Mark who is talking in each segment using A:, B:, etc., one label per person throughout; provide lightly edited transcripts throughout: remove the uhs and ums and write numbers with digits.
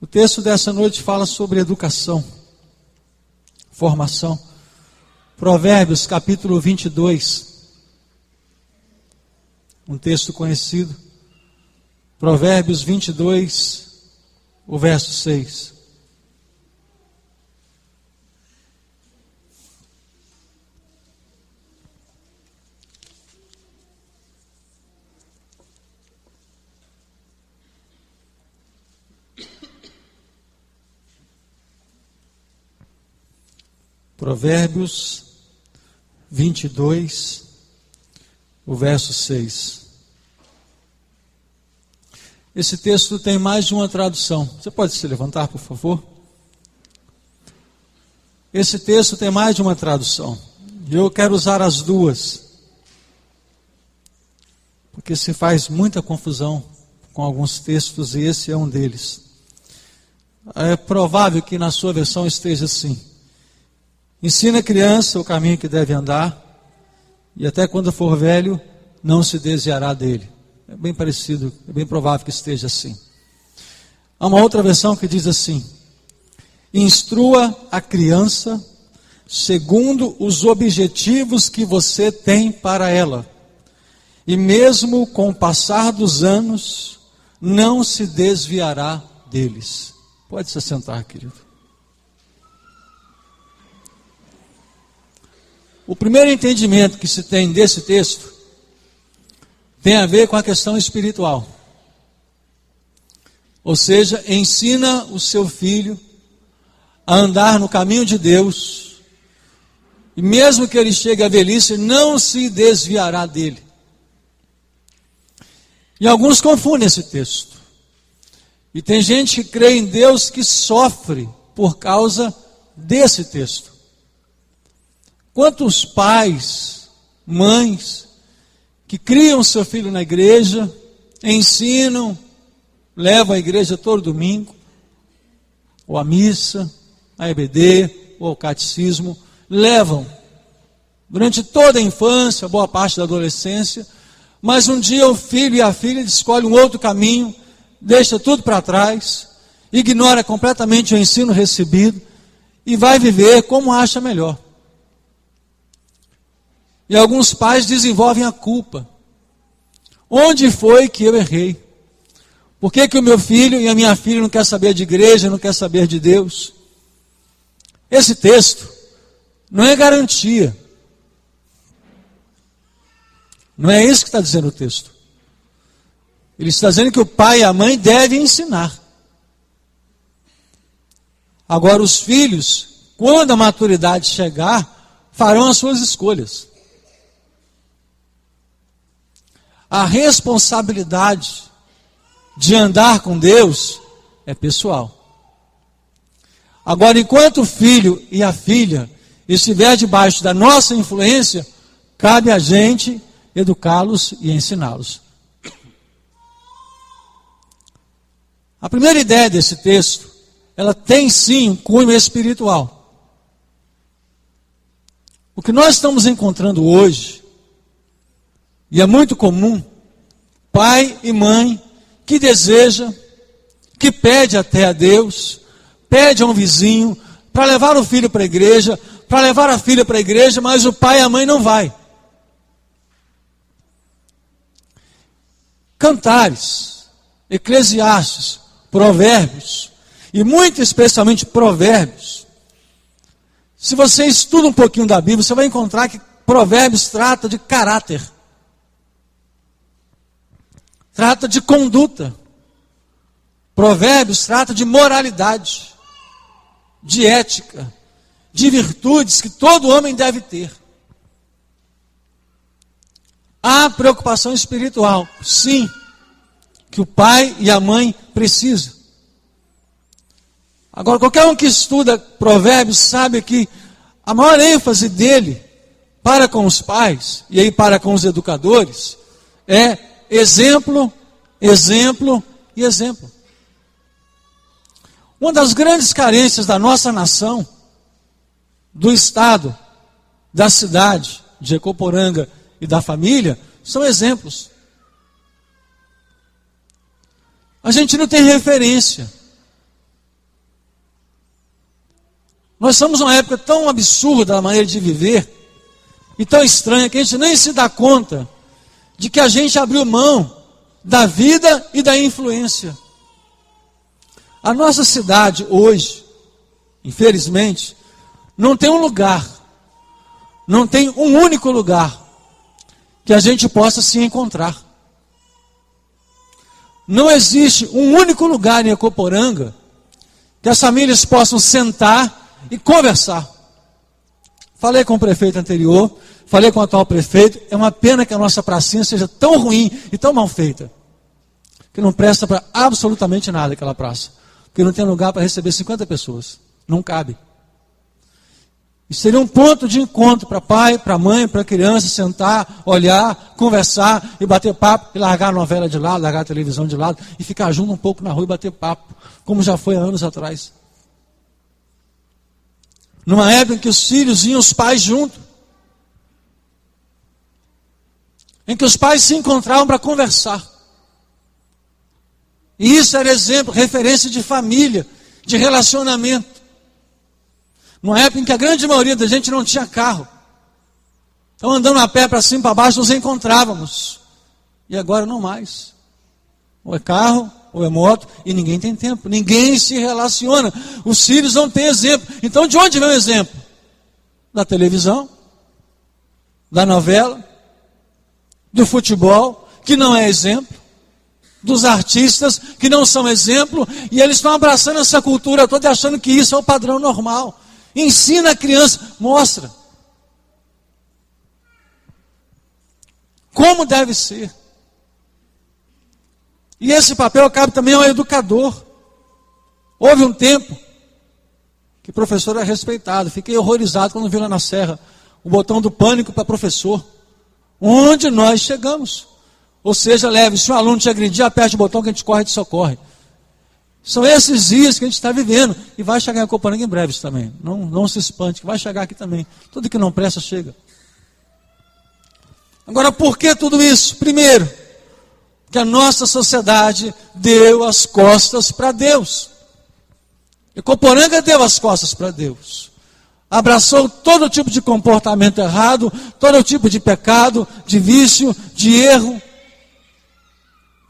A: O texto dessa noite fala sobre educação, formação. Provérbios capítulo 22, um texto conhecido. Provérbios 22, o verso 6. Provérbios 22, o verso 6. Esse texto tem mais de uma tradução. Você pode se levantar, por favor? Esse texto tem mais de uma tradução. E eu quero usar as duas, porque se faz muita confusão com alguns textos e esse é um deles. É provável que na sua versão esteja assim: ensina a criança o caminho que deve andar, e até quando for velho, não se desviará dele. É bem parecido, é bem provável que esteja assim. Há uma outra versão que diz assim: instrua a criança segundo os objetivos que você tem para ela, e mesmo com o passar dos anos, não se desviará deles. Pode se sentar, querido. O primeiro entendimento que se tem desse texto tem a ver com a questão espiritual. Ou seja, ensina o seu filho a andar no caminho de Deus, e mesmo que ele chegue à velhice, não se desviará dele. E alguns confundem esse texto. E tem gente que crê em Deus que sofre por causa desse texto. Quantos pais, mães, que criam seu filho na igreja, ensinam, levam à igreja todo domingo, ou à missa, à EBD, ou ao catecismo, levam durante toda a infância, boa parte da adolescência, mas um dia o filho e a filha escolhem um outro caminho, deixa tudo para trás, ignora completamente o ensino recebido e vai viver como acha melhor. E alguns pais desenvolvem a culpa. Onde foi que eu errei? Por que que o meu filho e a minha filha não quer saber de igreja, não quer saber de Deus? Esse texto não é garantia. Não é isso que está dizendo o texto. Ele está dizendo que o pai e a mãe devem ensinar. Agora os filhos, quando a maturidade chegar, farão as suas escolhas. A responsabilidade de andar com Deus é pessoal. Agora, enquanto o filho e a filha estiver debaixo da nossa influência, cabe a gente educá-los e ensiná-los. A primeira ideia desse texto, ela tem sim um cunho espiritual. O que nós estamos encontrando hoje, e é muito comum, pai e mãe que deseja, que pede até a Deus, pede a um vizinho para levar o filho para a igreja, para levar a filha para a igreja, mas o pai e a mãe não vai. Cantares, Eclesiastes, Provérbios, e muito especialmente Provérbios. Se você estuda um pouquinho da Bíblia, você vai encontrar que Provérbios trata de caráter. Trata de conduta. Provérbios trata de moralidade, de ética, de virtudes que todo homem deve ter. Há preocupação espiritual, sim, que o pai e a mãe precisam. Agora, qualquer um que estuda Provérbios sabe que a maior ênfase dele para com os pais e aí para com os educadores é exemplo, exemplo e exemplo. Uma das grandes carências da nossa nação, do Estado, da cidade de Ecoporanga e da família, são exemplos. A gente não tem referência. Nós somos uma época tão absurda da maneira de viver, e tão estranha, que a gente nem se dá conta de que a gente abriu mão da vida e da influência. A nossa cidade hoje, infelizmente, não tem um lugar, não tem um único lugar que a gente possa se encontrar. Não existe um único lugar em Ecoporanga que as famílias possam sentar e conversar. Falei com o prefeito anterior, falei com o atual prefeito, é uma pena que a nossa pracinha seja tão ruim e tão mal feita, que não presta para absolutamente nada aquela praça, porque não tem lugar para receber 50 pessoas, não cabe. E seria um ponto de encontro para pai, para mãe, para criança, sentar, olhar, conversar e bater papo, e largar a novela de lado, largar a televisão de lado, e ficar junto um pouco na rua e bater papo, como já foi há anos atrás. Numa época em que os filhos iam os pais junto, em que os pais se encontravam para conversar. E isso era exemplo, referência de família, de relacionamento. Numa época em que a grande maioria da gente não tinha carro. Então andando a pé para cima e para baixo nos encontrávamos. E agora não mais. Ou é carro, ou é moto, e ninguém tem tempo. Ninguém se relaciona. Os filhos não têm exemplo. Então de onde vem o exemplo? Da televisão, da novela, do futebol, que não é exemplo, dos artistas, que não são exemplo, e eles estão abraçando essa cultura toda e achando que isso é o padrão normal. Ensina a criança, mostra como deve ser. E esse papel cabe também ao educador. Houve um tempo que o professor era respeitado. Fiquei horrorizado quando vi lá na Serra o botão do pânico para professor. Onde nós chegamos. Ou seja, leve, se um aluno te agredir, aperte o botão que a gente corre e te socorre. São esses dias que a gente está vivendo. E vai chegar em Ecoporanga em breve também. Não se espante, que vai chegar aqui também. Tudo que não presta, chega. Agora, por que tudo isso? Primeiro, que a nossa sociedade deu as costas para Deus. Ecoporanga deu as costas para Deus. Abraçou todo tipo de comportamento errado, todo tipo de pecado, de vício, de erro,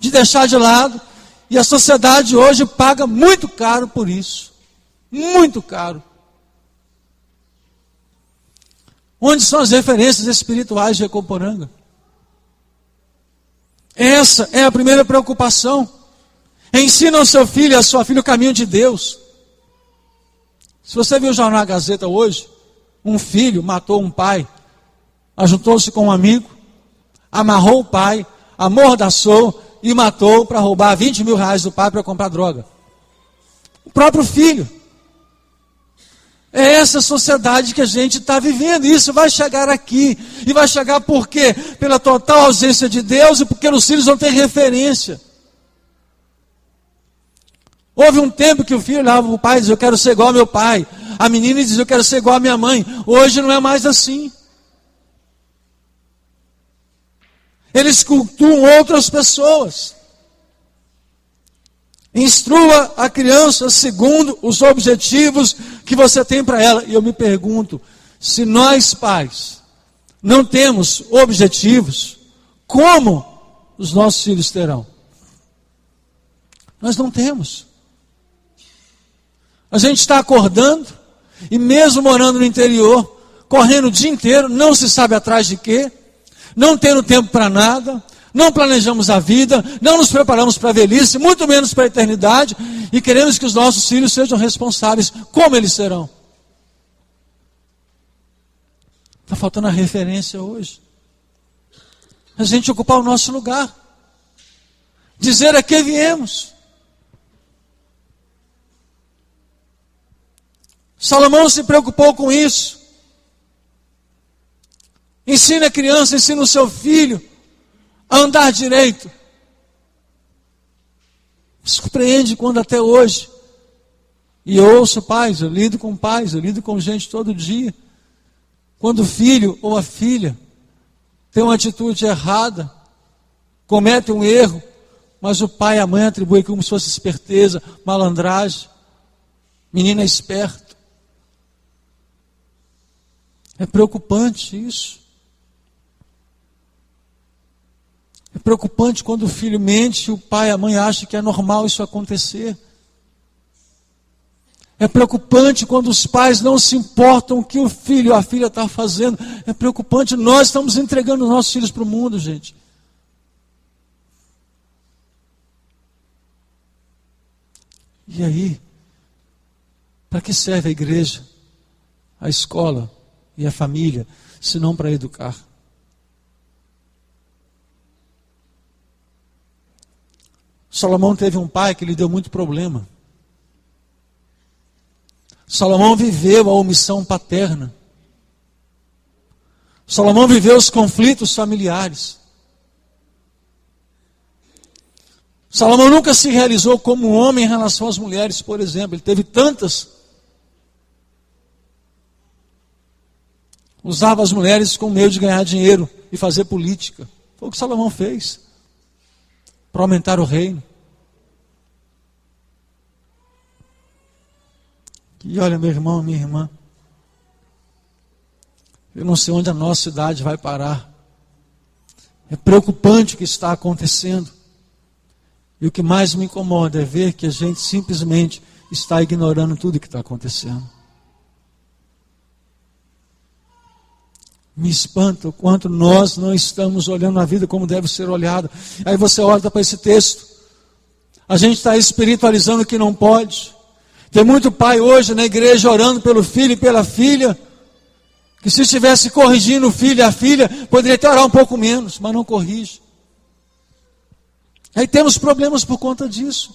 A: de deixar de lado. E a sociedade hoje paga muito caro por isso. Muito caro. Onde são as referências espirituais de Ecoporanga? Essa é a primeira preocupação. Ensina ao seu filho e à sua filha o caminho de Deus. Se você viu o jornal Gazeta hoje, um filho matou um pai, ajuntou-se com um amigo, amarrou o pai, amordaçou e matou para roubar 20 mil reais do pai para comprar droga. O próprio filho. É essa sociedade que a gente está vivendo. Isso vai chegar aqui. E vai chegar por quê? Pela total ausência de Deus e porque os filhos não têm referência. Houve um tempo que o filho olhava para o pai e dizia, eu quero ser igual ao meu pai. A menina dizia, eu quero ser igual à minha mãe. Hoje não é mais assim. Eles cultuam outras pessoas. Instrua a criança segundo os objetivos que você tem para ela. E eu me pergunto, se nós pais não temos objetivos, como os nossos filhos terão? Nós não temos. A gente está acordando, e mesmo morando no interior, correndo o dia inteiro, não se sabe atrás de quê, não tendo tempo para nada, não planejamos a vida, não nos preparamos para a velhice, muito menos para a eternidade, e queremos que os nossos filhos sejam responsáveis. Como eles serão? Está faltando a referência hoje. A gente ocupar o nosso lugar. Dizer a que viemos. Salomão se preocupou com isso. Ensina a criança, ensina o seu filho a andar direito. Me surpreende quando até hoje, e eu ouço pais, eu lido com gente todo dia, quando o filho ou a filha tem uma atitude errada, comete um erro, mas o pai e a mãe atribuem como se fosse esperteza, malandragem, menino é esperto. É preocupante isso. É preocupante quando o filho mente e o pai e a mãe acham que é normal isso acontecer. É preocupante quando os pais não se importam com o que o filho ou a filha está fazendo. É preocupante, nós estamos entregando nossos filhos para o mundo, gente. E aí, para que serve a igreja, a escola e a família, se não para educar? Salomão teve um pai que lhe deu muito problema. Salomão viveu a omissão paterna. Salomão viveu os conflitos familiares. Salomão nunca se realizou como homem em relação às mulheres, por exemplo. Ele teve tantas. Usava as mulheres como meio de ganhar dinheiro e fazer política. Foi o que Salomão fez para aumentar o reino. E olha, meu irmão, minha irmã, eu não sei onde a nossa cidade vai parar. É preocupante o que está acontecendo. E o que mais me incomoda é ver que a gente simplesmente está ignorando tudo o que está acontecendo. Me espanta o quanto nós não estamos olhando a vida como deve ser olhada. Aí você olha para esse texto. A gente está espiritualizando o que não pode. Tem muito pai hoje na igreja orando pelo filho e pela filha, que se estivesse corrigindo o filho e a filha, poderia até orar um pouco menos, mas não corrige. Aí temos problemas por conta disso.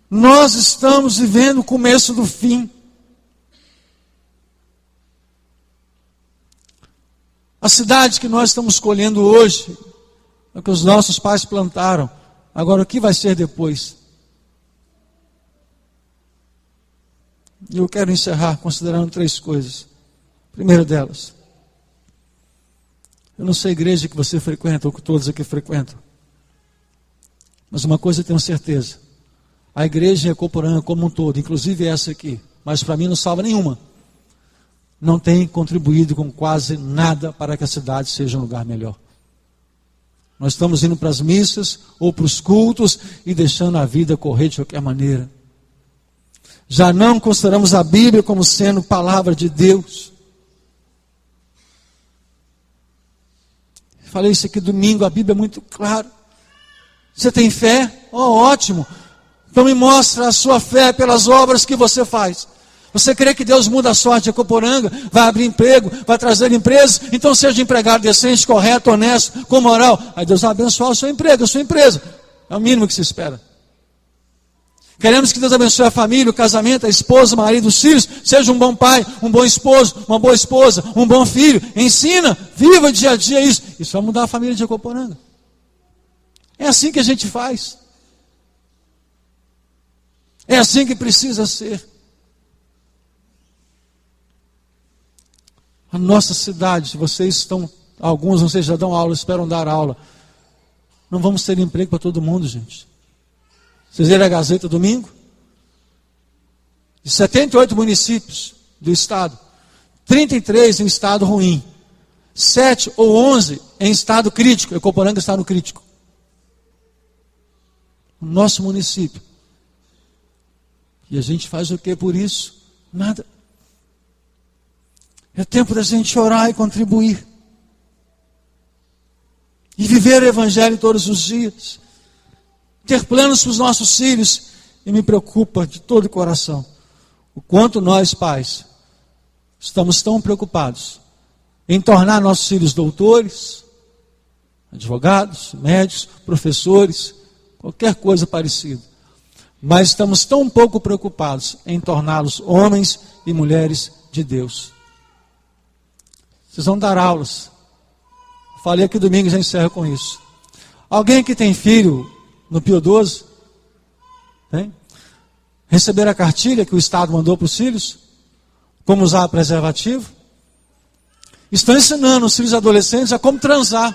A: Nós estamos vivendo o começo do fim. A cidade que nós estamos colhendo hoje, é o que os nossos pais plantaram. Agora, o que vai ser depois? E eu quero encerrar considerando 3 coisas. Primeira delas, eu não sei a igreja que você frequenta, ou que todos aqui frequentam, mas uma coisa eu tenho certeza: a igreja em Ecoporanga como um todo, inclusive essa aqui, mas para mim não salva nenhuma, não tem contribuído com quase nada para que a cidade seja um lugar melhor. Nós estamos indo para as missas ou para os cultos e deixando a vida correr de qualquer maneira. Já não consideramos a Bíblia como sendo palavra de Deus. Falei isso aqui domingo, a Bíblia é muito clara. Você tem fé? Oh, ótimo. Então me mostra a sua fé pelas obras que você faz. Você crê que Deus muda a sorte de Ecoporanga, vai abrir emprego, vai trazer empresas? Então seja empregado decente, correto, honesto, com moral. Aí Deus vai abençoar o seu emprego, a sua empresa. É o mínimo que se espera. Queremos que Deus abençoe a família, o casamento, a esposa, o marido, os filhos. Seja um bom pai, um bom esposo, uma boa esposa, um bom filho. Ensina, viva dia a dia isso. Isso vai mudar a família de Ecoporanga. É assim que a gente faz. É assim que precisa ser. A nossa cidade, vocês estão, alguns não sei, já dão aula, esperam dar aula. Não vamos ter emprego para todo mundo, gente. Vocês leram a Gazeta domingo? De 78 municípios do estado, 33 em estado ruim, 7 ou 11 em estado crítico. Ecoporanga está no crítico. O nosso município. E a gente faz o que por isso? Nada. É tempo da gente orar e contribuir. E viver o evangelho todos os dias. Ter planos para os nossos filhos. E me preocupa de todo o coração o quanto nós, pais, estamos tão preocupados em tornar nossos filhos doutores, advogados, médicos, professores, qualquer coisa parecida. Mas estamos tão pouco preocupados em torná-los homens e mulheres de Deus. Vocês vão dar aulas. Falei aqui domingo, já encerro com isso. Alguém que tem filho no Pio 12? Tem? Receber a cartilha que o Estado mandou para os filhos? Como usar preservativo? Estão ensinando os filhos adolescentes a como transar.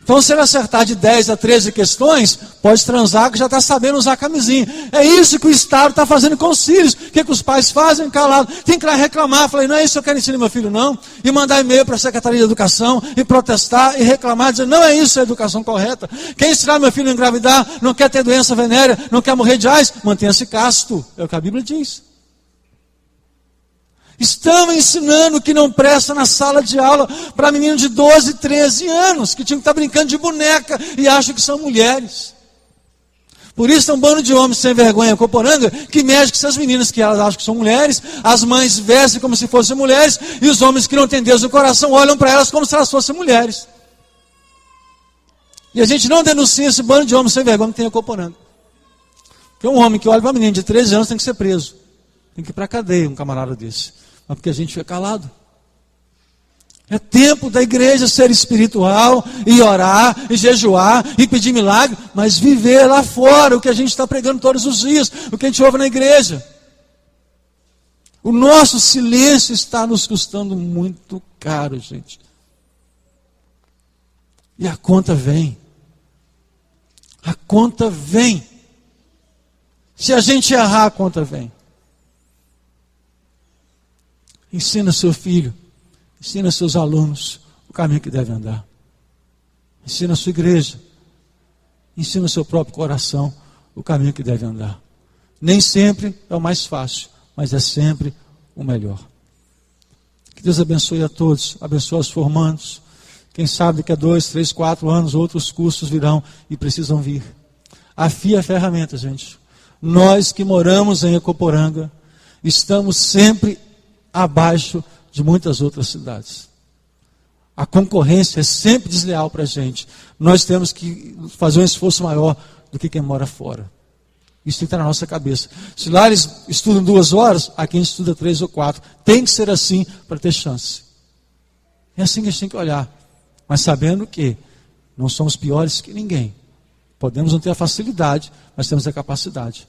A: Então, se ele acertar de 10 a 13 questões, pode transar que já está sabendo usar camisinha. É isso que o Estado está fazendo com os filhos. O que os pais fazem? Calado. Tem que ir lá reclamar. Falei, não é isso que eu quero ensinar meu filho, não. E mandar e-mail para a Secretaria de Educação, e protestar, e reclamar, dizer, não é isso a educação correta. Quer ensinar meu filho a engravidar, não quer ter doença venérea, não quer morrer de AIDS, mantenha-se casto. É o que a Bíblia diz. Estão ensinando o que não presta na sala de aula para meninos de 12, 13 anos, que tinham que estar brincando de boneca e acham que são mulheres. Por isso tem um bando de homens sem vergonha em Coporanga que mexe com essas meninas que elas acham que são mulheres, as mães vestem como se fossem mulheres, e os homens que não têm Deus no coração olham para elas como se elas fossem mulheres. E a gente não denuncia esse bando de homens sem vergonha que tem em Coporanga. Porque um homem que olha para uma menina de 13 anos tem que ser preso. Tem que ir para a cadeia, um camarada desse. Mas porque a gente fica calado. É tempo da igreja ser espiritual, e orar, e jejuar, e pedir milagre, mas viver lá fora o que a gente está pregando todos os dias, o que a gente ouve na igreja. O nosso silêncio está nos custando muito caro, gente. E a conta vem. A conta vem. Se a gente errar, a conta vem. Ensina seu filho, ensina seus alunos o caminho que deve andar. Ensina a sua igreja, ensina o seu próprio coração o caminho que deve andar. Nem sempre é o mais fácil, mas é sempre o melhor. Que Deus abençoe a todos, abençoe os formandos. Quem sabe que há 2, 3, 4 anos outros cursos virão e precisam vir. Afia a ferramenta, gente. Nós que moramos em Ecoporanga, estamos sempre abaixo de muitas outras cidades. A concorrência é sempre desleal para a gente. Nós temos que fazer um esforço maior do que quem mora fora. Isso tem que estar na nossa cabeça. Se lá eles estudam 2 horas, aqui a gente estuda 3 ou 4. Tem que ser assim para ter chance. É assim que a gente tem que olhar. Mas sabendo que não somos piores que ninguém. Podemos não ter a facilidade, mas temos a capacidade.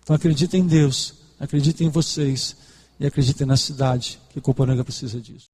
A: Então acreditem em Deus, acreditem em vocês. E acreditem na cidade, que Coporanga precisa disso.